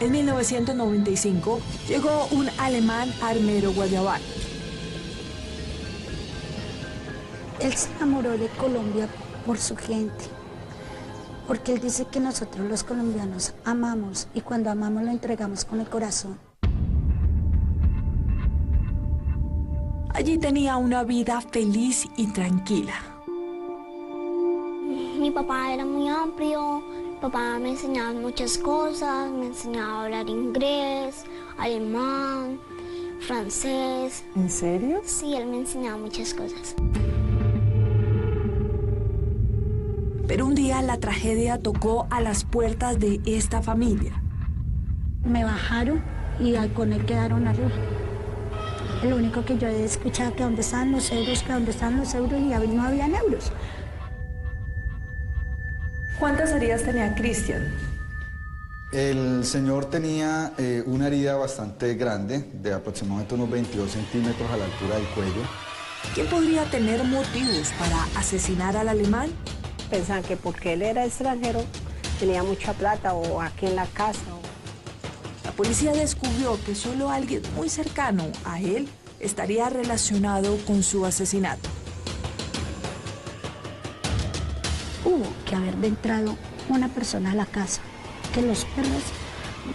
En 1995 llegó un alemán a Armero Guayabal. Él se enamoró de Colombia por su gente, porque él dice que nosotros los colombianos amamos y cuando amamos lo entregamos con el corazón. Allí tenía una vida feliz y tranquila. Mi papá era muy amplio, mi papá me enseñaba muchas cosas, me enseñaba a hablar inglés, alemán, francés. ¿En serio? Sí, él me enseñaba muchas cosas. Pero un día la tragedia tocó a las puertas de esta familia. Me bajaron y con él quedaron arriba. Lo único que yo escuchaba que dónde estaban los euros, que dónde estaban los euros y no habían euros. ¿Cuántas heridas tenía Cristian? El señor tenía una herida bastante grande, de aproximadamente unos 22 centímetros a la altura del cuello. ¿Quién podría tener motivos para asesinar al alemán? Pensaban que porque él era extranjero tenía mucha plata o aquí en la casa. La policía descubrió que solo alguien muy cercano a él estaría relacionado con su asesinato. Hubo que haber entrado una persona a la casa, que los perros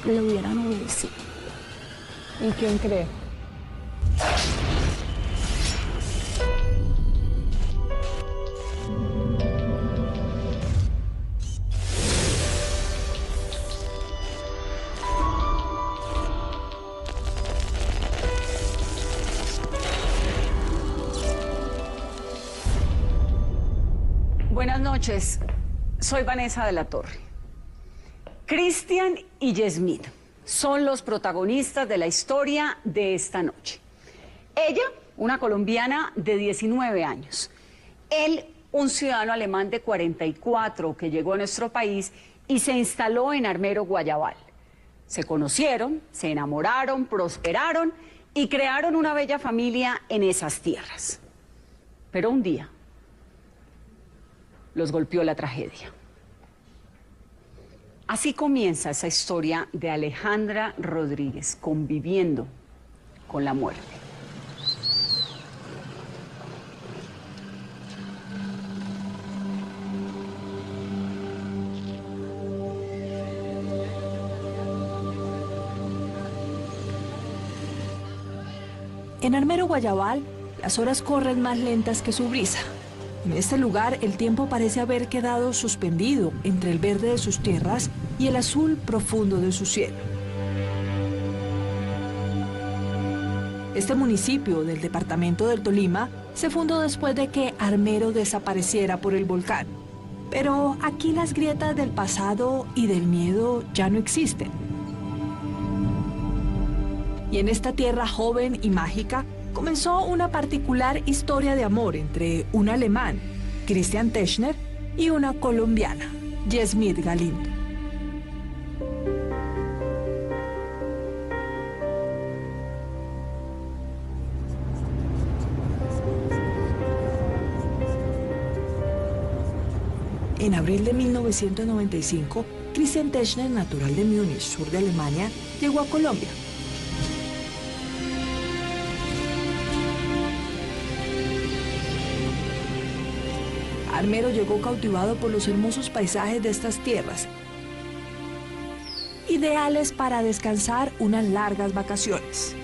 le hubieran obedecido. ¿Y quién cree? Buenas noches, soy Vanessa de la Torre. Cristian y Yasmín son los protagonistas de la historia de esta noche. Ella, una colombiana de 19 años. Él, un ciudadano alemán de 44 que llegó a nuestro país y se instaló en Armero Guayabal. Se conocieron, se enamoraron, prosperaron y crearon una bella familia en esas tierras. Pero un día los golpeó la tragedia. Así comienza esa historia de Alejandra Rodríguez conviviendo con la muerte. En Armero Guayabal, las horas corren más lentas que su brisa. En este lugar, el tiempo parece haber quedado suspendido entre el verde de sus tierras y el azul profundo de su cielo. Este municipio del departamento del Tolima se fundó después de que Armero desapareciera por el volcán. Pero aquí las grietas del pasado y del miedo ya no existen. Y en esta tierra joven y mágica, comenzó una particular historia de amor entre un alemán, Christian Teschner, y una colombiana, Yasmín Galindo. En abril de 1995, Christian Teschner, natural de Múnich, sur de Alemania, llegó a Colombia. Armero llegó cautivado por los hermosos paisajes de estas tierras, ideales para descansar unas largas vacaciones.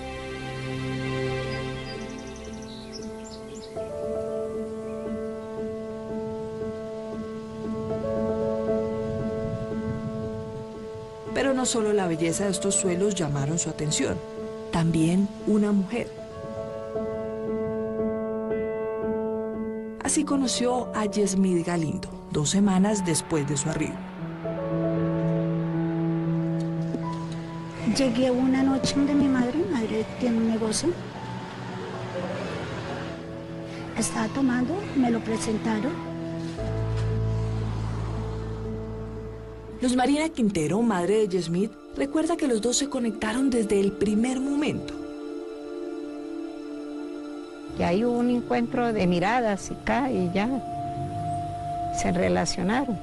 Pero no solo la belleza de estos suelos llamaron su atención, también una mujer. Así conoció a Yasmín Galindo, 2 semanas después de su arribo. Llegué una noche donde mi madre tiene un negocio. Estaba tomando, me lo presentaron. Luz Marina Quintero, madre de Yasmín, recuerda que los dos se conectaron desde el primer momento. Y ahí hubo un encuentro de miradas y ya se relacionaron.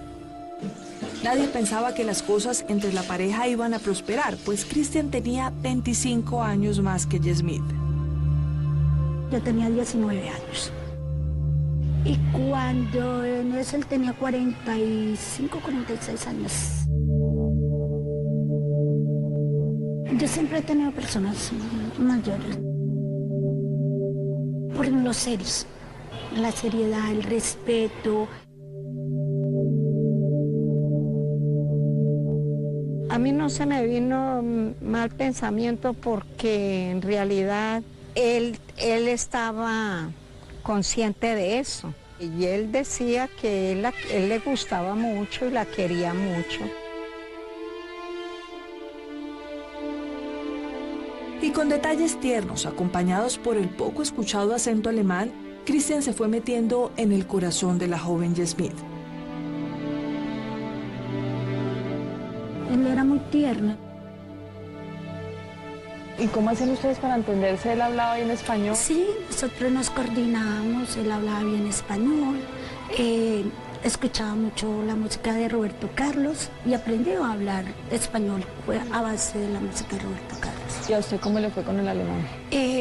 Nadie pensaba que las cosas entre la pareja iban a prosperar, pues Christian tenía 25 años más que Yasmith. Yo tenía 19 años. Y cuando en eso él tenía 45, 46 años. Yo siempre he tenido personas mayores. Por los serios, la seriedad, el respeto. A mí no se me vino mal pensamiento porque en realidad él estaba consciente de eso. Y él decía que él le gustaba mucho y la quería mucho. Y con detalles tiernos, acompañados por el poco escuchado acento alemán, Christian se fue metiendo en el corazón de la joven Yasmith. Él era muy tierno. ¿Y cómo hacen ustedes para entenderse? ¿Él hablaba bien español? Sí, nosotros nos coordinábamos, él hablaba bien español, escuchaba mucho la música de Roberto Carlos y aprendió a hablar español, fue a base de la música de Roberto Carlos. ¿Y a usted cómo le fue con el alemán?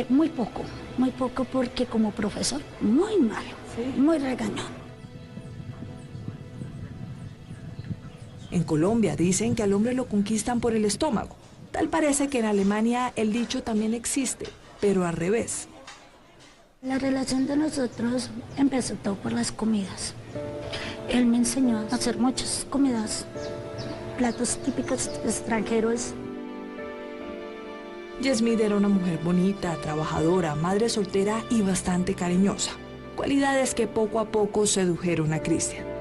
Muy poco porque como profesor, muy malo, ¿sí? Muy regañón. En Colombia dicen que al hombre lo conquistan por el estómago. Tal parece que en Alemania el dicho también existe, pero al revés. La relación de nosotros empezó todo por las comidas. Él me enseñó a hacer muchas comidas, platos típicos extranjeros. Yasmith era una mujer bonita, trabajadora, madre soltera y bastante cariñosa. Cualidades que poco a poco sedujeron a Christian.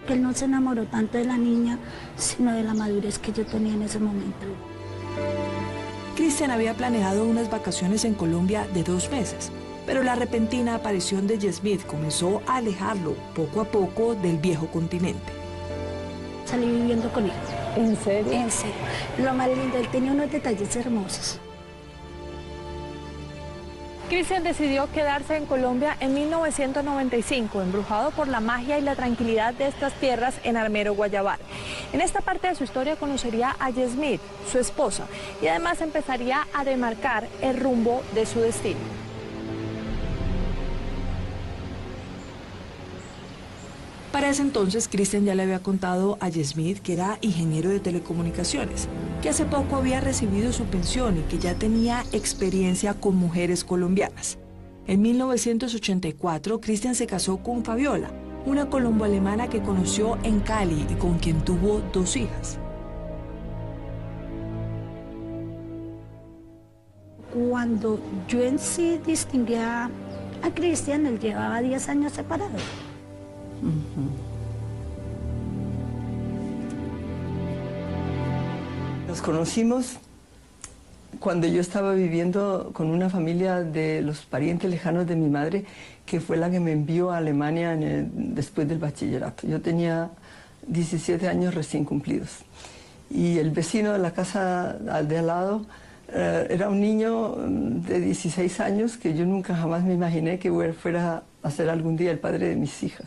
Él no se enamoró tanto de la niña, sino de la madurez que yo tenía en ese momento. Christian había planeado unas vacaciones en Colombia de 2 meses, pero la repentina aparición de Yasmith comenzó a alejarlo poco a poco del viejo continente. Salí viviendo con él. ¿En serio? En serio. Lo más lindo, él tenía unos detalles hermosos. Christian decidió quedarse en Colombia en 1995, embrujado por la magia y la tranquilidad de estas tierras en Armero, Guayabal. En esta parte de su historia conocería a Yasmith, su esposa, y además empezaría a demarcar el rumbo de su destino. Para ese entonces, Christian ya le había contado a Yasmith que era ingeniero de telecomunicaciones, que hace poco había recibido su pensión y que ya tenía experiencia con mujeres colombianas. En 1984, Christian se casó con Fabiola, una colombo-alemana que conoció en Cali y con quien tuvo 2 hijas. Cuando yo en sí distinguía a Christian, él llevaba 10 años separado. Nos conocimos cuando yo estaba viviendo con una familia de los parientes lejanos de mi madre, que fue la que me envió a Alemania después del bachillerato. Yo tenía 17 años recién cumplidos. Y el vecino de la casa de al lado era un niño de 16 años que yo nunca jamás me imaginé que fuera a ser algún día el padre de mis hijas.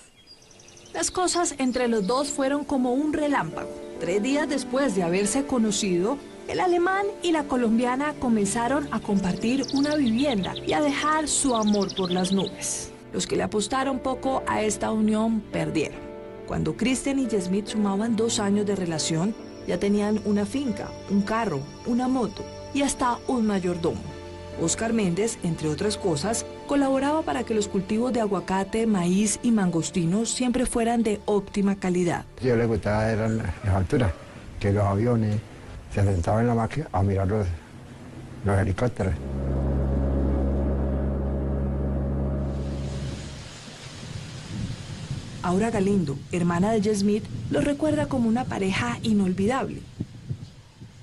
Las cosas entre los dos fueron como un relámpago. 3 días después de haberse conocido, el alemán y la colombiana comenzaron a compartir una vivienda y a dejar su amor por las nubes. Los que le apostaron poco a esta unión perdieron. Cuando Christian y Yasmith sumaban 2 años de relación, ya tenían una finca, un carro, una moto y hasta un mayordomo. Oscar Méndez, entre otras cosas, colaboraba para que los cultivos de aguacate, maíz y mangostinos siempre fueran de óptima calidad. Yo le gustaba eran las alturas, que los aviones se sentaban en la máquina a mirar los helicópteros. Aura Galindo, hermana de Yasmith, lo recuerda como una pareja inolvidable.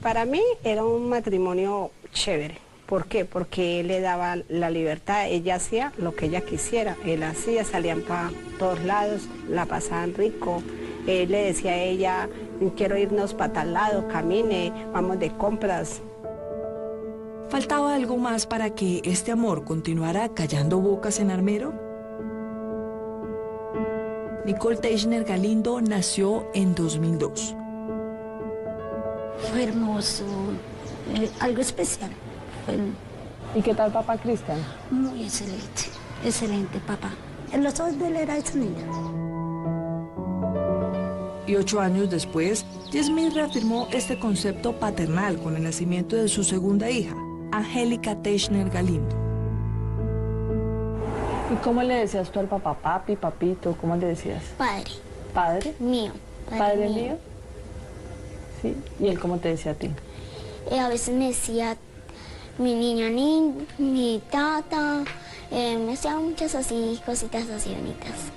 Para mí era un matrimonio chévere. ¿Por qué? Porque él le daba la libertad, ella hacía lo que ella quisiera, él hacía, salían para todos lados, la pasaban rico, él le decía a ella, quiero irnos para tal lado, camine, vamos de compras. ¿Faltaba algo más para que este amor continuara callando bocas en Armero? Nicole Teichner Galindo nació en 2002. Fue hermoso, algo especial. ¿Y qué tal papá Cristian? Muy excelente, excelente papá. En los ojos de él era esa niña. Y 8 años después, Yasmith reafirmó este concepto paternal con el nacimiento de su segunda hija, Angélica Teichner Galindo. ¿Y cómo le decías tú al papá? Papi, papito, ¿cómo le decías? Padre. ¿Padre? Mío. ¿Padre mío? Sí. ¿Y él cómo te decía a ti? A veces me decía mi niña, mi tata, me decía muchas así, cositas así bonitas.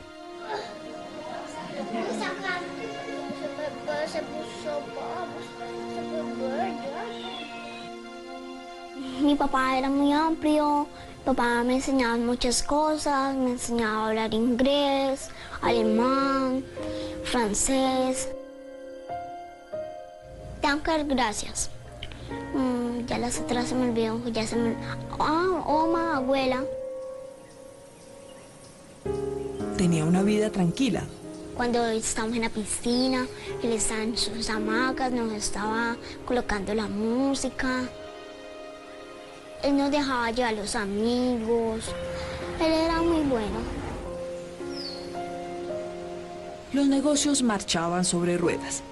Mi papá era muy amplio, mi papá me enseñaba muchas cosas, me enseñaba a hablar inglés, alemán, francés. Tengo que dar gracias. Ya las otras se me olvidó, ya se me... Oma, abuela. Tenía una vida tranquila. Cuando estábamos en la piscina, él estaba en sus hamacas, nos estaba colocando la música. Él nos dejaba llevar a los amigos. Él era muy bueno. Los negocios marchaban sobre ruedas.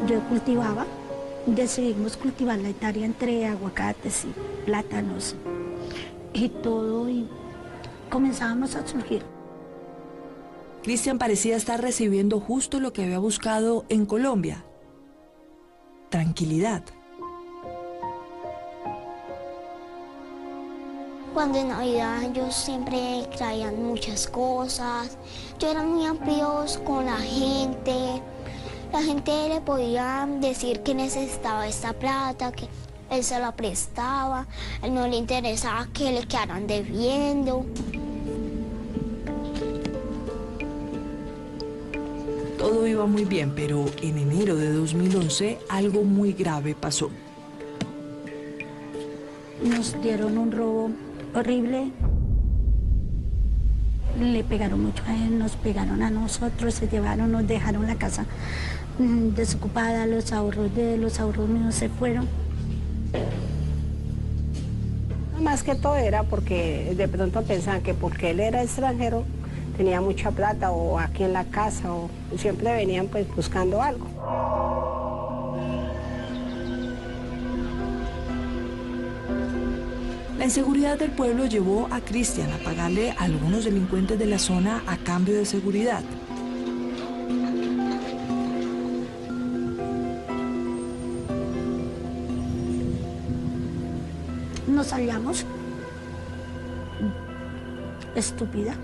Yo cultivaba, decidimos cultivar la hectárea entre aguacates y plátanos y todo, y comenzábamos a surgir. Cristian parecía estar recibiendo justo lo que había buscado en Colombia: tranquilidad. Cuando en Navidad ellos siempre traían muchas cosas. Yo era muy amplio con la gente. La gente le podía decir que necesitaba esta plata, que él se la prestaba. A él no le interesaba que le quedaran debiendo. Todo iba muy bien, pero en enero de 2011 algo muy grave pasó. Nos dieron un robo horrible. Le pegaron mucho a él, nos pegaron a nosotros, se llevaron, nos dejaron la casa desocupada, los ahorros míos se fueron. Más que todo era porque de pronto pensaban que porque él era extranjero tenía mucha plata, o aquí en la casa, o siempre venían pues buscando algo. La inseguridad del pueblo llevó a Cristian a pagarle a algunos delincuentes de la zona a cambio de seguridad. Nos hallamos estúpida,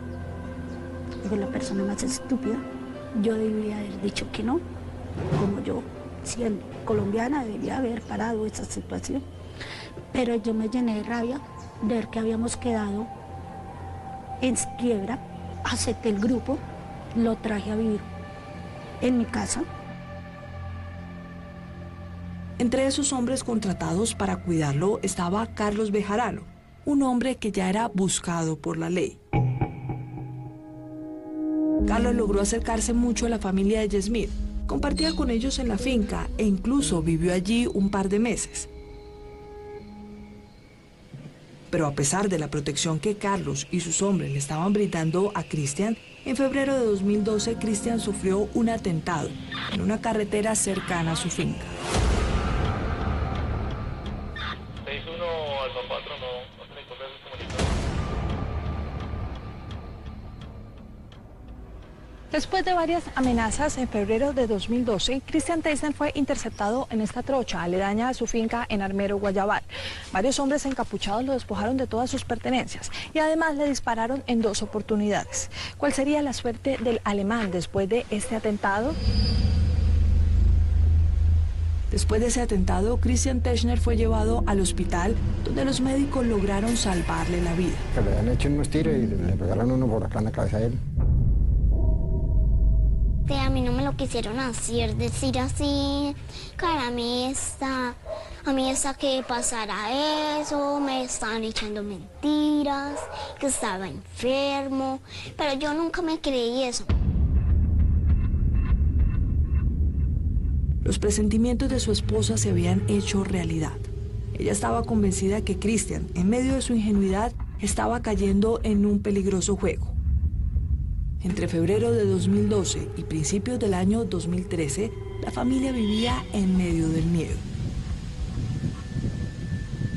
fue la persona más estúpida. Yo debía haber dicho que no, como yo, siendo colombiana, debería haber parado esa situación. Pero yo me llené de rabia de ver que habíamos quedado en quiebra. Acepté el grupo, lo traje a vivir en mi casa. Entre esos hombres contratados para cuidarlo estaba Carlos Bejarano, un hombre que ya era buscado por la ley. Carlos logró acercarse mucho a la familia de Yasmith, compartía con ellos en la finca e incluso vivió allí un par de meses. Pero a pesar de la protección que Carlos y sus hombres le estaban brindando a Cristian, en febrero de 2012 Cristian sufrió un atentado en una carretera cercana a su finca. 61 Alfa 4, no se le encuentra el comunicado. Después de varias amenazas, en febrero de 2012, Cristian Teichner fue interceptado en esta trocha, aledaña a su finca en Armero, Guayabal. Varios hombres encapuchados lo despojaron de todas sus pertenencias y además le dispararon en 2 oportunidades. ¿Cuál sería la suerte del alemán después de este atentado? Después de ese atentado, Cristian Teichner fue llevado al hospital, donde los médicos lograron salvarle la vida. Que le habían hecho unos tiros y le pegaron uno por acá en la cabeza a él. a mí no me lo quisieron hacer, decir así, cara, a mí está que pasara eso, me estaban echando mentiras, que estaba enfermo, pero yo nunca me creí eso. Los presentimientos de su esposa se habían hecho realidad. Ella estaba convencida que Cristian, en medio de su ingenuidad, estaba cayendo en un peligroso juego. Entre febrero de 2012 y principios del año 2013, la familia vivía en medio del miedo.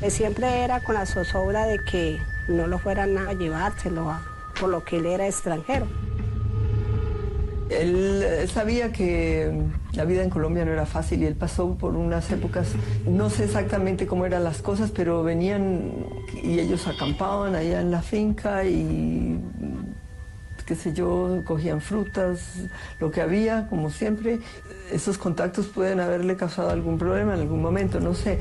Siempre era con la zozobra de que no lo fueran a llevárselo, por lo que él era extranjero. Él sabía que la vida en Colombia no era fácil y él pasó por unas épocas, no sé exactamente cómo eran las cosas, pero venían y ellos acampaban allá en la finca y, qué sé yo, cogían frutas, lo que había, como siempre. Esos contactos pueden haberle causado algún problema en algún momento, no sé.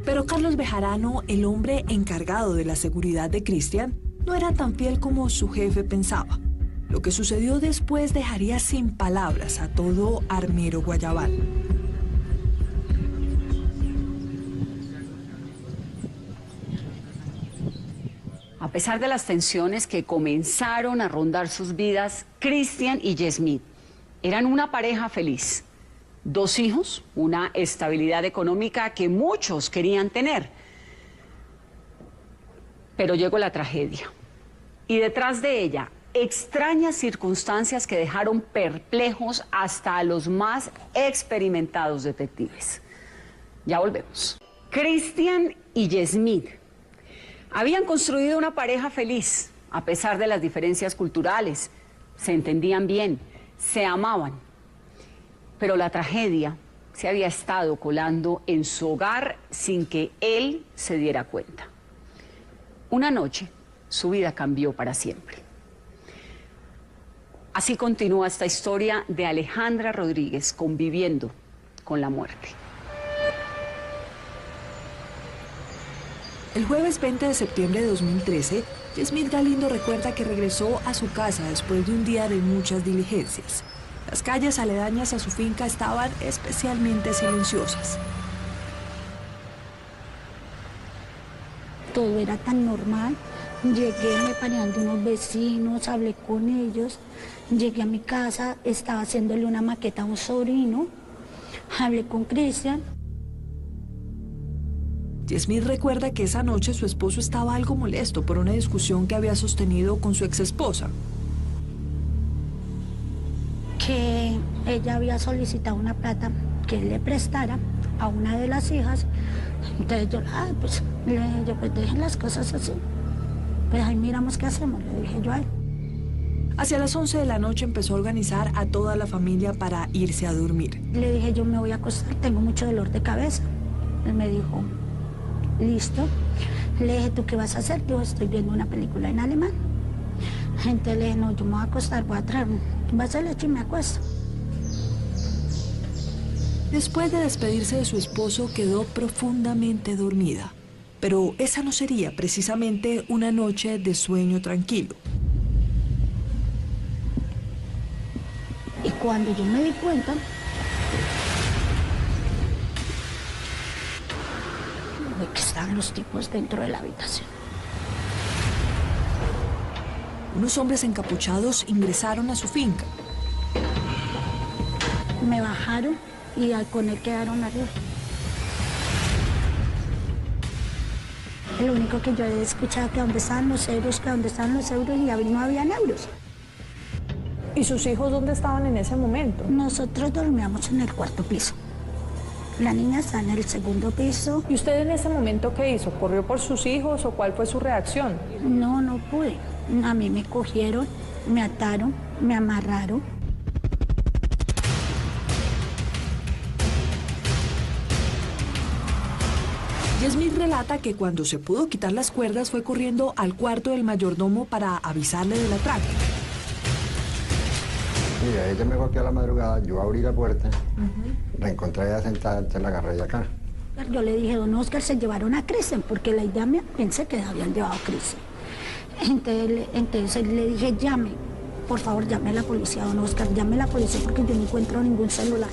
Pero Carlos Bejarano, el hombre encargado de la seguridad de Cristian, no era tan fiel como su jefe pensaba. Lo que sucedió después dejaría sin palabras a todo Armero Guayabal. A pesar de las tensiones que comenzaron a rondar sus vidas, Cristian y Yasmith eran una pareja feliz. 2 hijos, una estabilidad económica que muchos querían tener. Pero llegó la tragedia. Y detrás de ella, extrañas circunstancias que dejaron perplejos hasta a los más experimentados detectives. Ya volvemos. Cristian y Yasmith habían construido una pareja feliz, a pesar de las diferencias culturales. Se entendían bien, se amaban. Pero la tragedia se había estado colando en su hogar sin que él se diera cuenta. Una noche, su vida cambió para siempre. Así continúa esta historia de Alejandra Rodríguez conviviendo con la muerte. El jueves 20 de septiembre de 2013, Yasmith Galindo recuerda que regresó a su casa después de un día de muchas diligencias. Las calles aledañas a su finca estaban especialmente silenciosas. Todo era tan normal. Llegué, me paré ante unos vecinos, hablé con ellos. Llegué a mi casa, estaba haciéndole una maqueta a un sobrino. Hablé con Cristian. Yasmith recuerda que esa noche su esposo estaba algo molesto por una discusión que había sostenido con su exesposa. Que ella había solicitado una plata que él le prestara a una de las hijas. Entonces yo, pues, le dije yo, pues dejen las cosas así. Pues ahí miramos qué hacemos, le dije yo a él. Hacia las 11 de la noche empezó a organizar a toda la familia para irse a dormir. Le dije yo, me voy a acostar, tengo mucho dolor de cabeza. Él me dijo, listo. Le dije, ¿tú qué vas a hacer? Yo estoy viendo una película en alemán. Entonces le dije, no, yo me voy a acostar, voy a traer un vaso de leche y me acuesto. Después de despedirse de su esposo, quedó profundamente dormida. Pero esa no sería precisamente una noche de sueño tranquilo. Y cuando yo me di cuenta, de que estaban los tipos dentro de la habitación. Unos hombres encapuchados ingresaron a su finca. Me bajaron y con él quedaron arriba. Lo único que yo he escuchado que dónde estaban los euros, que dónde estaban los euros, y no habían euros. ¿Y sus hijos dónde estaban en ese momento? Nosotros dormíamos en el 4º piso. La niña está en el 2º piso. ¿Y usted en ese momento qué hizo? ¿Corrió por sus hijos o cuál fue su reacción? No pude. A mí me cogieron, me ataron, me amarraron. Yasmith relata que cuando se pudo quitar las cuerdas fue corriendo al cuarto del mayordomo para avisarle del atraco. Mira, ella me fue aquí a la madrugada, yo abrí la puerta, la encontré ella sentada, entonces la agarré de acá. Yo le dije, don Oscar, se llevaron a Cristian, porque la idea me pensé que habían llevado a Cristian. Entonces le dije, llame. por favor, llame a la policía, don Oscar, llame a la policía porque yo no encuentro ningún celular.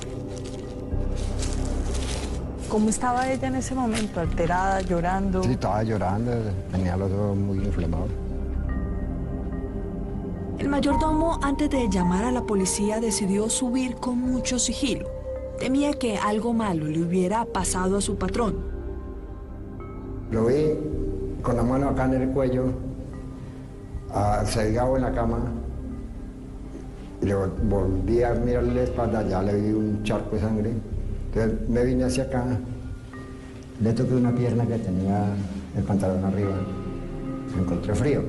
¿Cómo estaba ella en ese momento? ¿Alterada, llorando? Sí, estaba llorando, tenía los ojos muy inflamados. El mayordomo, antes de llamar a la policía, decidió subir con mucho sigilo. Temía que algo malo le hubiera pasado a su patrón. Lo vi con la mano acá en el cuello, cegado en la cama, y le volví a mirarle la espalda, ya le vi un charco de sangre. Entonces me vine hacia acá, le toqué una pierna que tenía el pantalón arriba, me encontré frío.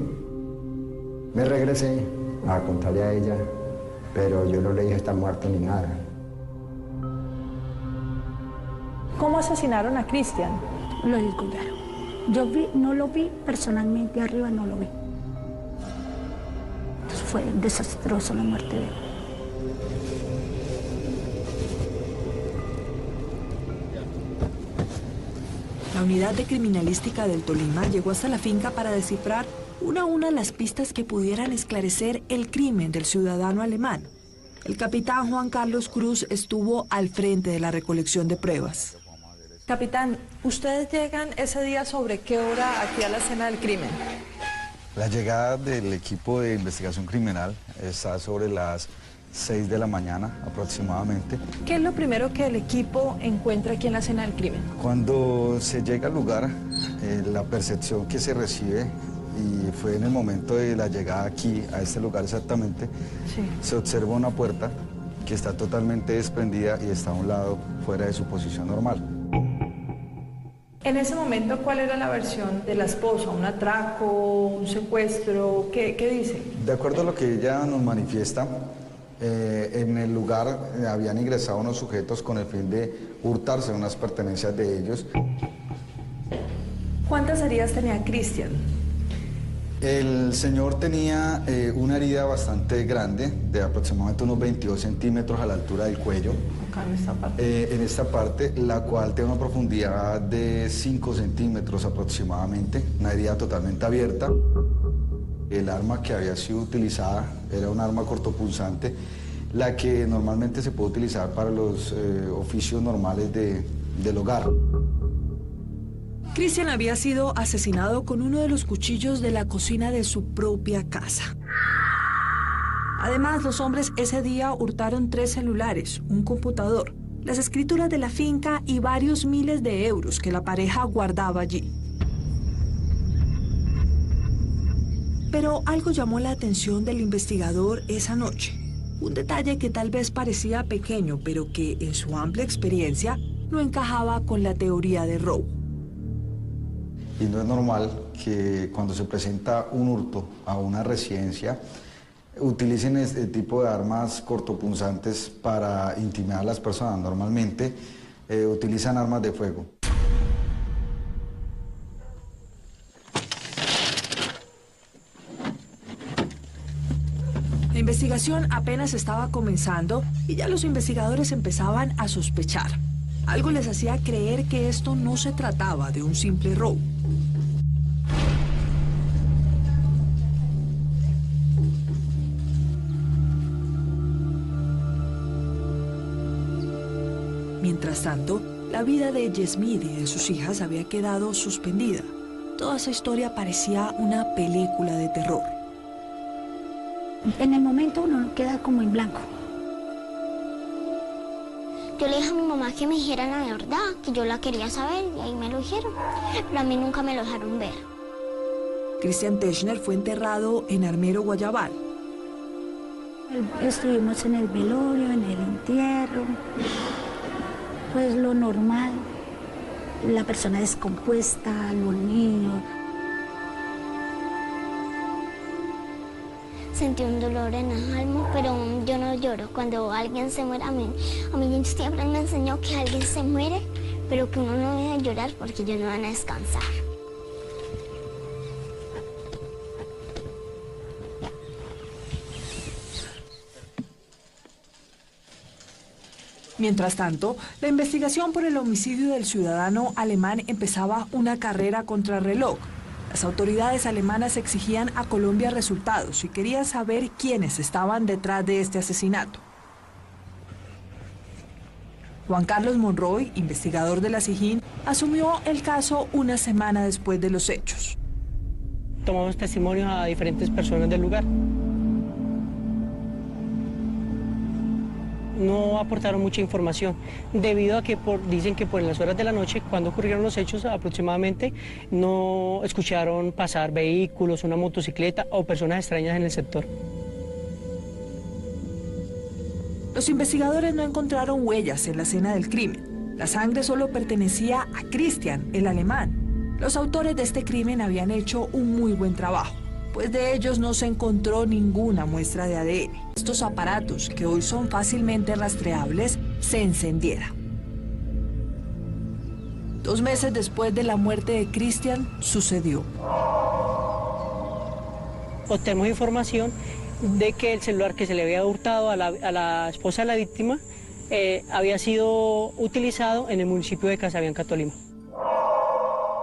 Me regresé a contarle a ella, pero yo no le dije está muerto ni nada. ¿Cómo asesinaron a Cristian? Lo descubrieron. Yo no lo vi personalmente, arriba no lo vi. Entonces fue desastroso la muerte de él. La unidad de criminalística del Tolima llegó hasta la finca para descifrar una a una las pistas que pudieran esclarecer el crimen del ciudadano alemán. El capitán Juan Carlos Cruz estuvo al frente de la recolección de pruebas. Capitán, ¿ustedes llegan ese día sobre qué hora aquí a la escena del crimen? La llegada del equipo de investigación criminal está sobre las 6 de la mañana aproximadamente. ¿Qué es lo primero que el equipo encuentra aquí en la escena del crimen? Cuando se llega al lugar, la percepción que se recibe, y fue en el momento de la llegada aquí, a este lugar exactamente, sí, se observa una puerta que está totalmente desprendida y está a un lado fuera de su posición normal. En ese momento, ¿cuál era la versión de la esposa? ¿Un atraco, un secuestro? ¿Qué dice? De acuerdo a lo que ella nos manifiesta, en el lugar habían ingresado unos sujetos con el fin de hurtarse unas pertenencias de ellos. ¿Cuántas heridas tenía Cristian? El señor tenía una herida bastante grande, de aproximadamente unos 22 centímetros a la altura del cuello. Acá en esta parte. En esta parte, la cual tiene una profundidad de 5 centímetros aproximadamente, una herida totalmente abierta. El arma que había sido utilizada era un arma cortopunzante, la que normalmente se puede utilizar para los oficios normales del hogar. Cristian había sido asesinado con uno de los cuchillos de la cocina de su propia casa. Además, los hombres ese día hurtaron 3 celulares, un computador, las escrituras de la finca y varios miles de euros que la pareja guardaba allí. Pero algo llamó la atención del investigador esa noche. Un detalle que tal vez parecía pequeño, pero que en su amplia experiencia no encajaba con la teoría de robo. Y no es normal que cuando se presenta un hurto a una residencia utilicen este tipo de armas cortopunzantes para intimidar a las personas. Normalmente utilizan armas de fuego. La investigación apenas estaba comenzando y ya los investigadores empezaban a sospechar. Algo les hacía creer que esto no se trataba de un simple robo. Mientras tanto, la vida de Yasmith y de sus hijas había quedado suspendida. Toda esa historia parecía una película de terror. En el momento uno queda como en blanco. Yo le dije a mi mamá que me dijera la verdad, que yo la quería saber, y ahí me lo dijeron. Pero a mí nunca me lo dejaron ver. Cristian Techner fue enterrado en Armero, Guayabal. Estuvimos en el velorio, en el entierro. Pues lo normal, la persona descompuesta, los niños. Sentí un dolor en el alma, pero yo no lloro. Cuando alguien se muere, a mí siempre me enseñó que alguien se muere, pero que uno no debe llorar porque ellos no van a descansar. Mientras tanto, la investigación por el homicidio del ciudadano alemán empezaba una carrera contrarreloj. Las autoridades alemanas exigían a Colombia resultados y querían saber quiénes estaban detrás de este asesinato. Juan Carlos Monroy, investigador de la SIJIN, asumió el caso una semana después de los hechos. Tomamos testimonios a diferentes personas del lugar. No aportaron mucha información, debido a que dicen que por las horas de la noche, cuando ocurrieron los hechos aproximadamente, no escucharon pasar vehículos, una motocicleta o personas extrañas en el sector. Los investigadores no encontraron huellas en la escena del crimen. La sangre solo pertenecía a Christian, el alemán. Los autores de este crimen habían hecho un muy buen trabajo, pues de ellos no se encontró ninguna muestra de ADN. Estos aparatos, que hoy son fácilmente rastreables, se encendieran. 2 meses después de la muerte de Christian, sucedió. Obtenemos información de que el celular que se le había hurtado a la esposa de la víctima había sido utilizado en el municipio de Casabianca, Tolima.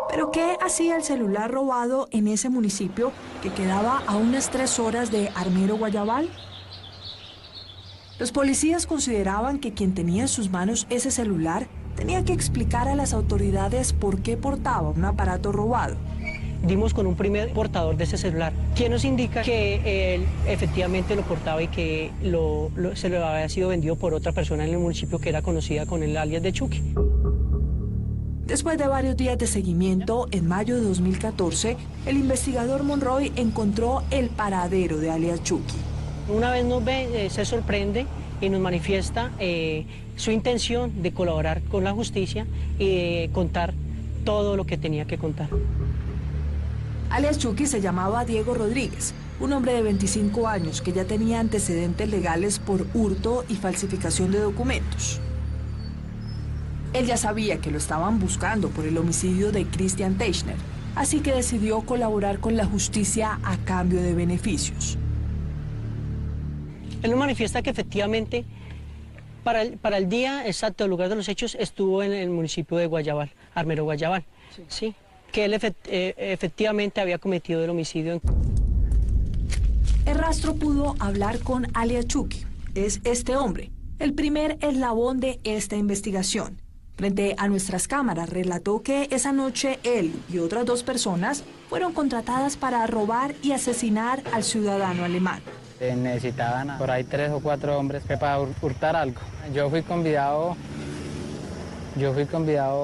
¿Pero qué hacía el celular robado en ese municipio que quedaba a unas 3 horas de Armero Guayabal? Los policías consideraban que quien tenía en sus manos ese celular tenía que explicar a las autoridades por qué portaba un aparato robado. Dimos con un primer portador de ese celular, quien nos indica que él efectivamente lo portaba y que se lo había sido vendido por otra persona en el municipio que era conocida con el alias de Chucky. Después de varios días de seguimiento, en mayo de 2014, el investigador Monroy encontró el paradero de alias Chucky. Una vez nos ve, se sorprende y nos manifiesta su intención de colaborar con la justicia y de contar todo lo que tenía que contar. Alias Chucky se llamaba Diego Rodríguez, un hombre de 25 años que ya tenía antecedentes legales por hurto y falsificación de documentos. Él ya sabía que lo estaban buscando por el homicidio de Christian Teichner, así que decidió colaborar con la justicia a cambio de beneficios. Él nos manifiesta que efectivamente para el día exacto del lugar de los hechos estuvo en el municipio de Guayabal, Armero Guayabal, sí, que él efectivamente había cometido el homicidio. El rastro pudo hablar con alias Chucky. Es este hombre, el primer eslabón de esta investigación. Frente a nuestras cámaras relató que esa noche él y otras 2 personas fueron contratadas para robar y asesinar al ciudadano alemán. Necesitaban por ahí 3 o 4 hombres para hurtar algo. Yo fui convidado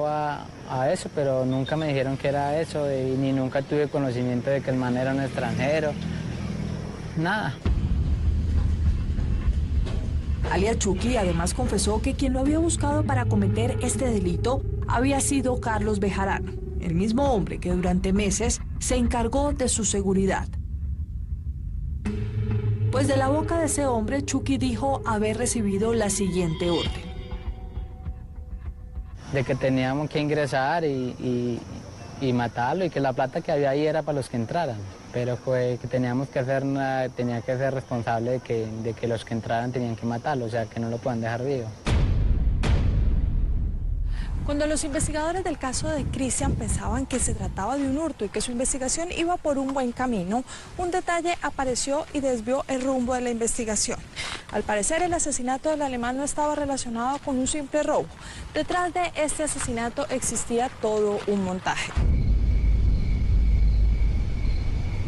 a eso, pero nunca me dijeron que era eso y ni nunca tuve conocimiento de que el man era un extranjero. Nada. Alias Chucky además confesó que quien lo había buscado para cometer este delito había sido Carlos Bejarano, el mismo hombre que durante meses se encargó de su seguridad. Pues de la boca de ese hombre, Chucky dijo haber recibido la siguiente orden. De que teníamos que ingresar y matarlo y que la plata que había ahí era para los que entraran. Pero fue que tenía que ser responsable de que los que entraran tenían que matarlo, o sea, que no lo puedan dejar vivo. Cuando los investigadores del caso de Christian pensaban que se trataba de un hurto y que su investigación iba por un buen camino, un detalle apareció y desvió el rumbo de la investigación. Al parecer, el asesinato del alemán no estaba relacionado con un simple robo. Detrás de este asesinato existía todo un montaje.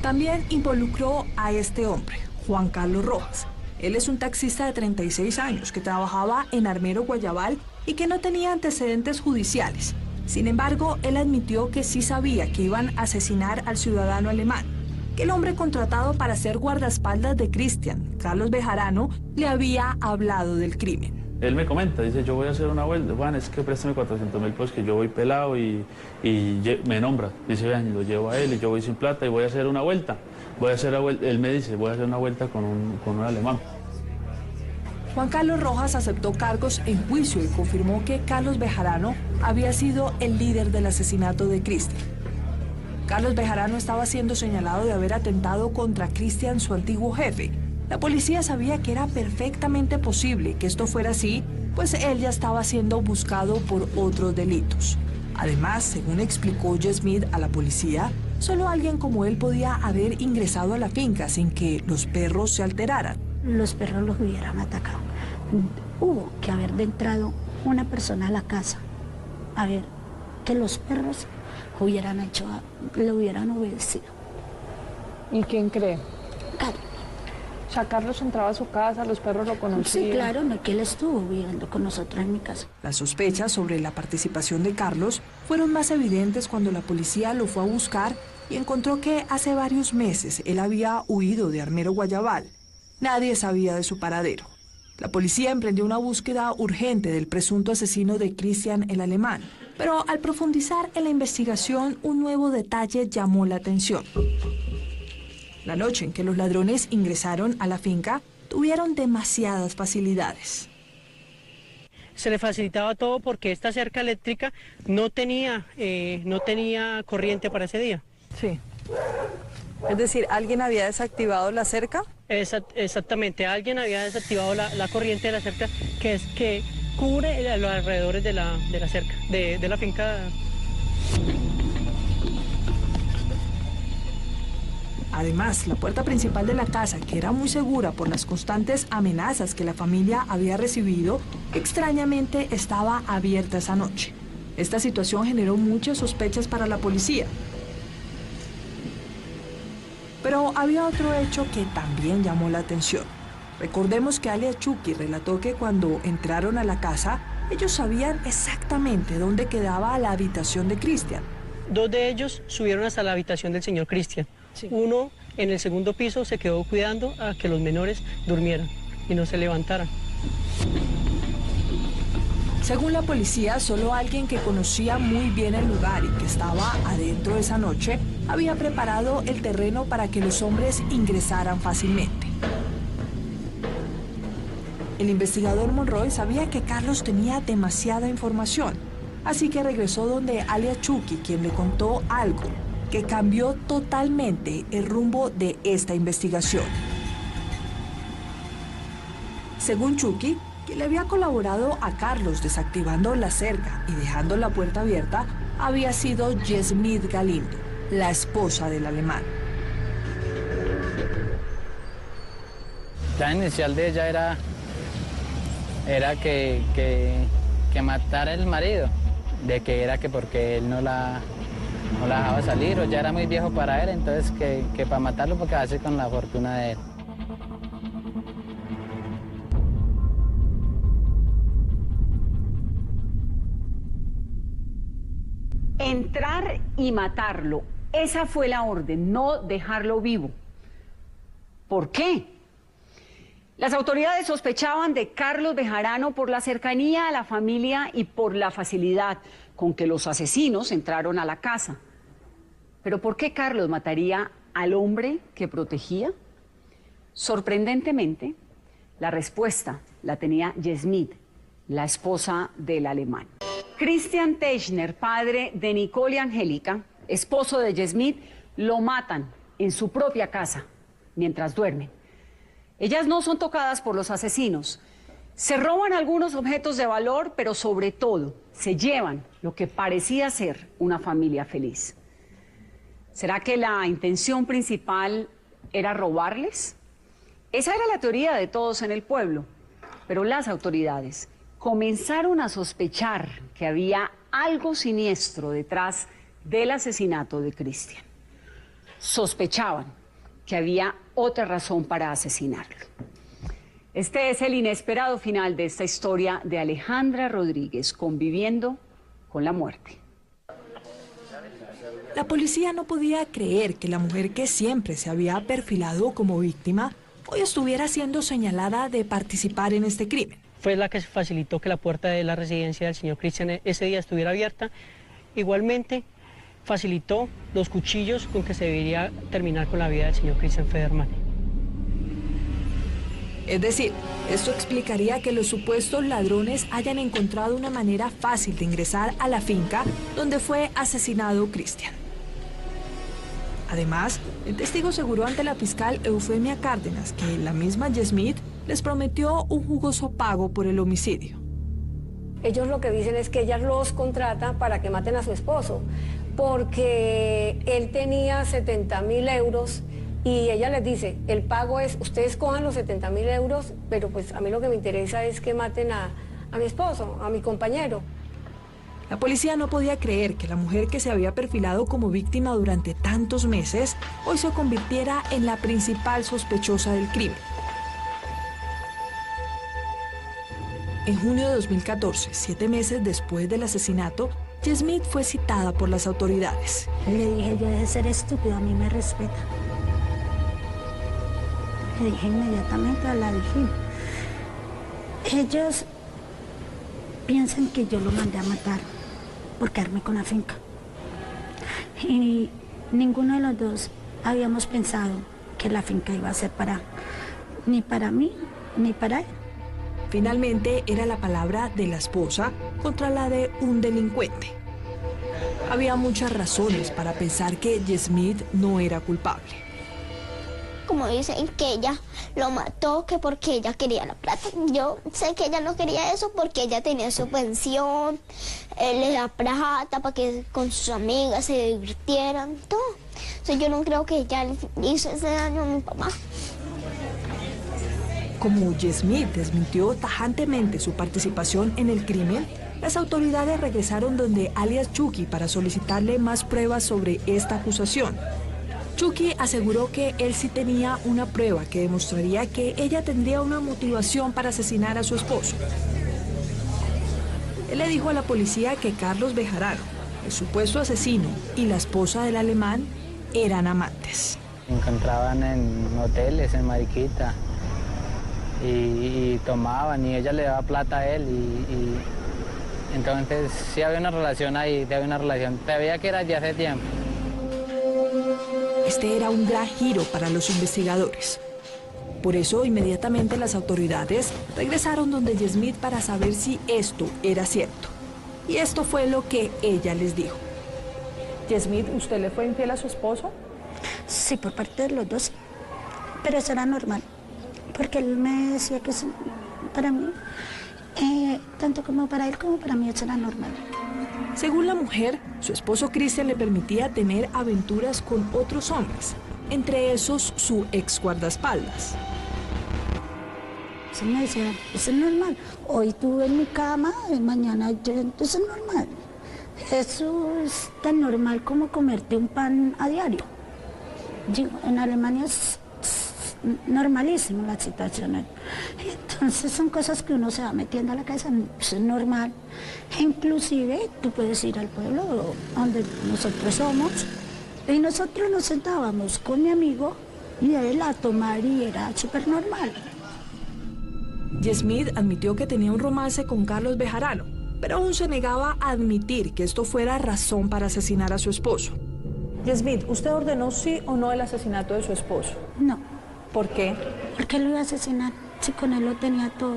También involucró a este hombre, Juan Carlos Rojas. Él es un taxista de 36 años que trabajaba en Armero Guayabal y que no tenía antecedentes judiciales. Sin embargo, él admitió que sí sabía que iban a asesinar al ciudadano alemán, que el hombre contratado para ser guardaespaldas de Christian, Carlos Bejarano, le había hablado del crimen. Él me comenta, dice, yo voy a hacer una vuelta, Juan, es que préstame 400.000 pesos que yo voy pelado y me nombra. Dice, vean, lo llevo a él y yo voy sin plata y voy a hacer una vuelta. Él me dice, voy a hacer una vuelta con un alemán. Juan Carlos Rojas aceptó cargos en juicio y confirmó que Carlos Bejarano había sido el líder del asesinato de Christian. Carlos Bejarano estaba siendo señalado de haber atentado contra Christian, su antiguo jefe. La policía sabía que era perfectamente posible que esto fuera así, pues él ya estaba siendo buscado por otros delitos. Además, según explicó Yesmith a la policía, solo alguien como él podía haber ingresado a la finca sin que los perros se alteraran. Los perros los hubieran atacado. Hubo que haber entrado una persona a la casa a ver que los perros le hubieran obedecido. ¿Y quién cree? Carlos. O sea, Carlos entraba a su casa, los perros lo conocían. Sí, claro, no, que él estuvo viviendo con nosotros en mi casa. Las sospechas sobre la participación de Carlos fueron más evidentes cuando la policía lo fue a buscar y encontró que hace varios meses él había huido de Armero Guayabal. Nadie sabía de su paradero. La policía emprendió una búsqueda urgente del presunto asesino de Cristian el Alemán. Pero al profundizar en la investigación, un nuevo detalle llamó la atención. La noche en que los ladrones ingresaron a la finca, tuvieron demasiadas facilidades. Se le facilitaba todo porque esta cerca eléctrica no tenía corriente para ese día. Sí. Es decir, ¿alguien había desactivado la cerca? Exactamente, alguien había desactivado la corriente de la cerca que cubre los alrededores de la cerca, de la finca. Además, la puerta principal de la casa, que era muy segura por las constantes amenazas que la familia había recibido, extrañamente estaba abierta esa noche. Esta situación generó muchas sospechas para la policía. Pero había otro hecho que también llamó la atención. Recordemos que Alia Chucky relató que cuando entraron a la casa, ellos sabían exactamente dónde quedaba la habitación de Cristian. 2 de ellos subieron hasta la habitación del señor Cristian. Sí. Uno en el segundo piso se quedó cuidando a que los menores durmieran y no se levantaran. Según la policía, solo alguien que conocía muy bien el lugar y que estaba adentro esa noche había preparado el terreno para que los hombres ingresaran fácilmente. El investigador Monroy sabía que Carlos tenía demasiada información, así que regresó donde Alia Chucky, quien le contó algo que cambió totalmente el rumbo de esta investigación. Según Chucky, quien le había colaborado a Carlos desactivando la cerca y dejando la puerta abierta, había sido Yasmith Galindo, la esposa del alemán. El plan inicial de ella era que matara al marido, de que era que porque él no la dejaba salir o ya era muy viejo para él, entonces que para matarlo porque así con la fortuna de él. Entrar y matarlo, esa fue la orden, no dejarlo vivo. ¿Por qué? Las autoridades sospechaban de Carlos Bejarano por la cercanía a la familia y por la facilidad con que los asesinos entraron a la casa. ¿Pero por qué Carlos mataría al hombre que protegía? Sorprendentemente, la respuesta la tenía Yasmith, la esposa del alemán. Christian Techner, padre de Nicole y Angélica, esposo de Yasmith, lo matan en su propia casa mientras duermen. Ellas no son tocadas por los asesinos. Se roban algunos objetos de valor, pero sobre todo se llevan lo que parecía ser una familia feliz. ¿Será que la intención principal era robarles? Esa era la teoría de todos en el pueblo, pero las autoridades comenzaron a sospechar que había algo siniestro detrás del asesinato de Cristian. Sospechaban que había otra razón para asesinarlo. Este es el inesperado final de esta historia de Alejandra Rodríguez conviviendo con la muerte. La policía no podía creer que la mujer que siempre se había perfilado como víctima hoy estuviera siendo señalada de participar en este crimen. Fue la que facilitó que la puerta de la residencia del señor Cristian ese día estuviera abierta. Igualmente, facilitó los cuchillos con que se debería terminar con la vida del señor Cristian Federman. Es decir, esto explicaría que los supuestos ladrones hayan encontrado una manera fácil de ingresar a la finca donde fue asesinado Cristian. Además, el testigo aseguró ante la fiscal Eufemia Cárdenas que la misma Yasmith les prometió un jugoso pago por el homicidio. Ellos lo que dicen es que ellas los contratan para que maten a su esposo, porque él tenía 70.000 euros y ella les dice, el pago es, ustedes cojan los 70.000 euros, pero pues a mí lo que me interesa es que maten a mi esposo, a mi compañero. La policía no podía creer que la mujer que se había perfilado como víctima durante tantos meses hoy se convirtiera en la principal sospechosa del crimen. En junio de 2014, 7 meses después del asesinato, Yasmith fue citada por las autoridades. Le dije, yo de ser estúpido, a mí me respeta. Le dije inmediatamente a la DIJÍN. Ellos piensan que yo lo mandé a matar por quedarme con la finca. Y ninguno de los dos habíamos pensado que la finca iba a ser ni para mí, ni para él. Finalmente era la palabra de la esposa contra la de un delincuente. Había muchas razones para pensar que Yasmith no era culpable. Como dicen que ella lo mató, que porque ella quería la plata. Yo sé que ella no quería eso porque ella tenía su pensión, él le da plata para que con sus amigas se divirtieran, todo. O sea, yo no creo que ella le hizo ese daño a mi papá. Como Yasmith desmintió tajantemente su participación en el crimen, las autoridades regresaron donde alias Chucky para solicitarle más pruebas sobre esta acusación. Chucky aseguró que él sí tenía una prueba que demostraría que ella tendría una motivación para asesinar a su esposo. Él le dijo a la policía que Carlos Bejarano, el supuesto asesino, y la esposa del alemán eran amantes. Se encontraban en hoteles, en Mariquita, y tomaban, y ella le daba plata a él, y entonces sí había una relación ahí, te veía que era ya hace tiempo. Este era un gran giro para los investigadores. Por eso, inmediatamente las autoridades regresaron donde Yasmith para saber si esto era cierto. Y esto fue lo que ella les dijo. Yasmith, ¿usted le fue infiel a su esposo? Sí, por parte de los dos. Pero eso era normal. Porque él me decía que para mí, tanto como para él como para mí, eso era normal. Según la mujer, su esposo Cristian le permitía tener aventuras con otros hombres, entre esos su ex guardaespaldas. Se me decía, eso es normal. Hoy tú en mi cama, mañana yo, eso es normal. Eso es tan normal como comerte un pan a diario. Digo, en Alemania es normalísimo la situación. Entonces son cosas que uno se va metiendo a la cabeza, es normal. Inclusive tú puedes ir al pueblo donde nosotros somos y nosotros nos sentábamos con mi amigo y él a tomar y era súper normal. Yasmith admitió que tenía un romance con Carlos Bejarano, pero aún se negaba a admitir que esto fuera razón para asesinar a su esposo. Yasmith, ¿usted ordenó sí o no el asesinato de su esposo? No. ¿Por qué? Porque lo iba a asesinar, si con él lo tenía todo.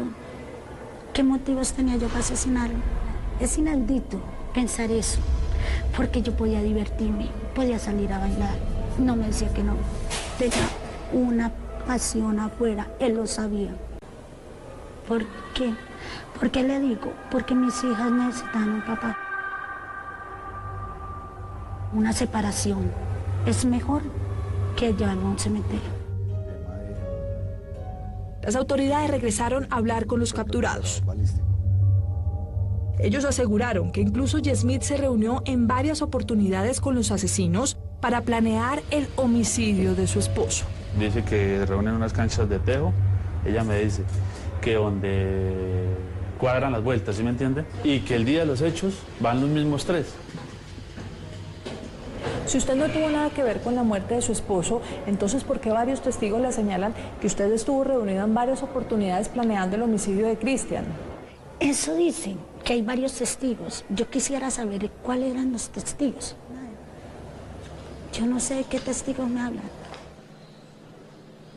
¿Qué motivos tenía yo para asesinarlo? Es inaudito pensar eso, porque yo podía divertirme, podía salir a bailar. No me decía que no. Tenía una pasión afuera, él lo sabía. ¿Por qué? ¿Por qué le digo? Porque mis hijas necesitan un papá. Una separación es mejor que llevarlo a un cementerio. Las autoridades regresaron a hablar con los capturados. Ellos aseguraron que incluso Yasmith se reunió en varias oportunidades con los asesinos para planear el homicidio de su esposo. Dice que reúnen unas canchas de tejo. Ella me dice que donde cuadran las vueltas, ¿sí me entiende? Y que el día de los hechos van los mismos tres. Si usted no tuvo nada que ver con la muerte de su esposo, entonces ¿por qué varios testigos le señalan que usted estuvo reunido en varias oportunidades planeando el homicidio de Cristian? Eso dicen, que hay varios testigos. Yo quisiera saber cuáles eran los testigos. Yo no sé de qué testigos me hablan.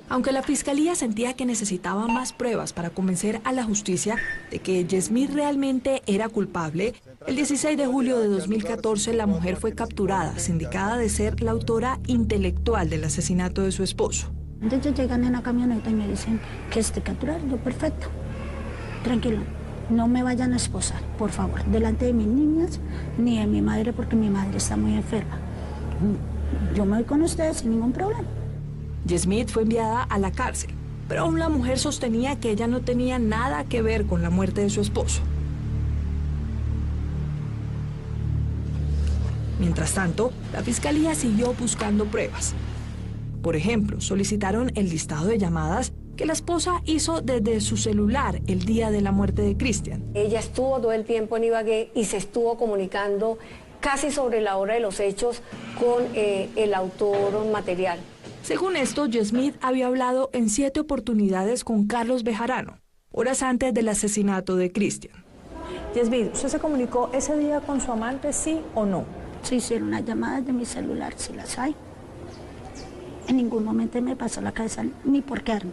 Aunque la fiscalía sentía que necesitaba más pruebas para convencer a la justicia de que Yasmith realmente era culpable, el 16 de julio de 2014 la mujer fue capturada, sindicada de ser la autora intelectual del asesinato de su esposo. Entonces llegan en la camioneta y me dicen que esté capturado. Yo, perfecto, tranquilo, no me vayan a esposar, por favor, delante de mis niñas ni de mi madre, porque mi madre está muy enferma. Yo me voy con ustedes sin ningún problema. Yasmith fue enviada a la cárcel, pero aún la mujer sostenía que ella no tenía nada que ver con la muerte de su esposo. Mientras tanto, la fiscalía siguió buscando pruebas. Por ejemplo, solicitaron el listado de llamadas que la esposa hizo desde su celular el día de la muerte de Cristian. Ella estuvo todo el tiempo en Ibagué y se estuvo comunicando casi sobre la hora de los hechos con el autor material. Según esto, Yasmith había hablado en 7 oportunidades con Carlos Bejarano, horas antes del asesinato de Cristian. Yasmith, ¿usted se comunicó ese día con su amante, sí o no? Se hicieron unas llamadas de mi celular, si las hay. En ningún momento me pasó la cabeza ni por quedarme,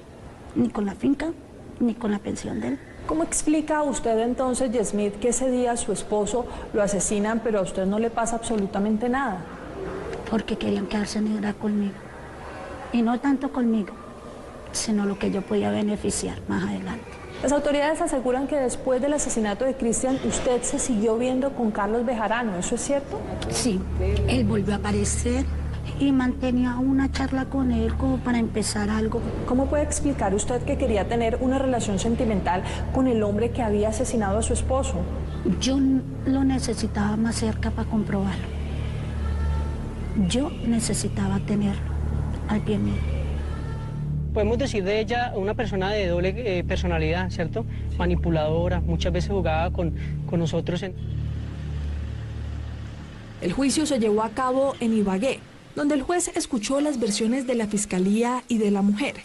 ni con la finca, ni con la pensión de él. ¿Cómo explica usted entonces, Yasmith, que ese día su esposo lo asesinan, pero a usted no le pasa absolutamente nada? Porque querían quedarse negra conmigo. Y no tanto conmigo, sino lo que yo podía beneficiar más adelante. Las autoridades aseguran que después del asesinato de Cristian, usted se siguió viendo con Carlos Bejarano, ¿eso es cierto? Sí, él volvió a aparecer y mantenía una charla con él como para empezar algo. ¿Cómo puede explicar usted que quería tener una relación sentimental con el hombre que había asesinado a su esposo? Yo lo necesitaba más cerca para comprobarlo. Yo necesitaba tenerlo al pie mío. Podemos decir de ella una persona de doble personalidad, ¿cierto? Manipuladora, muchas veces jugaba con nosotros. El juicio se llevó a cabo en Ibagué, donde el juez escuchó las versiones de la fiscalía y de la mujer.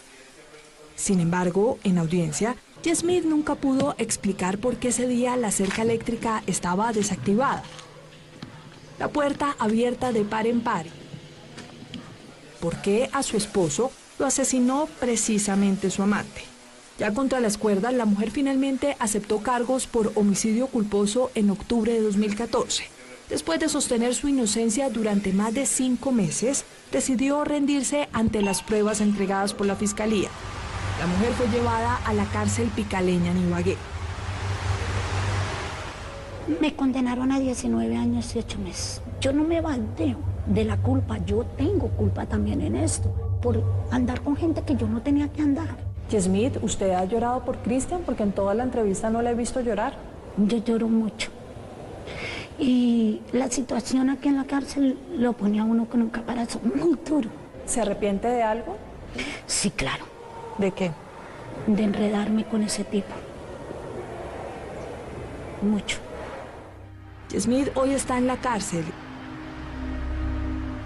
Sin embargo, en audiencia, Yasmith nunca pudo explicar por qué ese día la cerca eléctrica estaba desactivada, la puerta abierta de par en par. ¿Por qué a su esposo lo asesinó precisamente su amante? Ya contra las cuerdas, la mujer finalmente aceptó cargos por homicidio culposo en octubre de 2014. Después de sostener su inocencia durante más de 5 meses, decidió rendirse ante las pruebas entregadas por la fiscalía. La mujer fue llevada a la cárcel picaleña en Ibagué. Me condenaron a 19 años y 8 meses. Yo no me baldeo de la culpa, yo tengo culpa también en esto, por andar con gente que yo no tenía que andar. Yasmith, ¿usted ha llorado por Cristian? Porque en toda la entrevista no la he visto llorar. Yo lloro mucho. Y la situación aquí en la cárcel lo ponía a uno con un caparazón muy duro. ¿Se arrepiente de algo? Sí, claro. ¿De qué? De enredarme con ese tipo. Mucho. Yasmith hoy está en la cárcel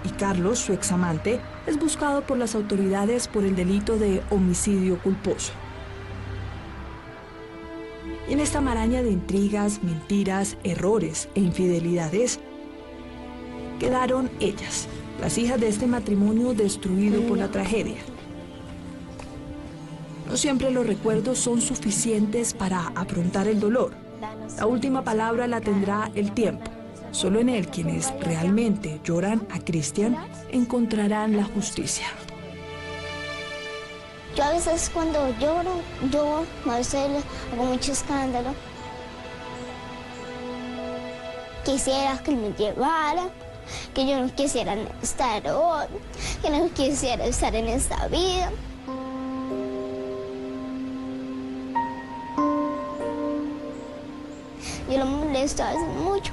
y Carlos, su examante, es buscado por las autoridades por el delito de homicidio culposo. Y en esta maraña de intrigas, mentiras, errores e infidelidades, quedaron ellas, las hijas de este matrimonio destruido por la tragedia. No siempre los recuerdos son suficientes para afrontar el dolor. La última palabra la tendrá el tiempo. Solo en él quienes realmente lloran a Cristian encontrarán la justicia. Yo a veces cuando lloro, a veces hago mucho escándalo. Quisiera que me llevara, que yo no quisiera estar hoy, que no quisiera estar en esta vida. Yo lo molesto a veces mucho.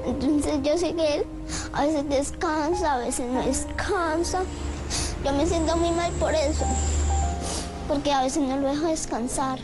Entonces yo sé que él a veces descansa, a veces no descansa. Yo me siento muy mal por eso, porque a veces no lo dejo descansar.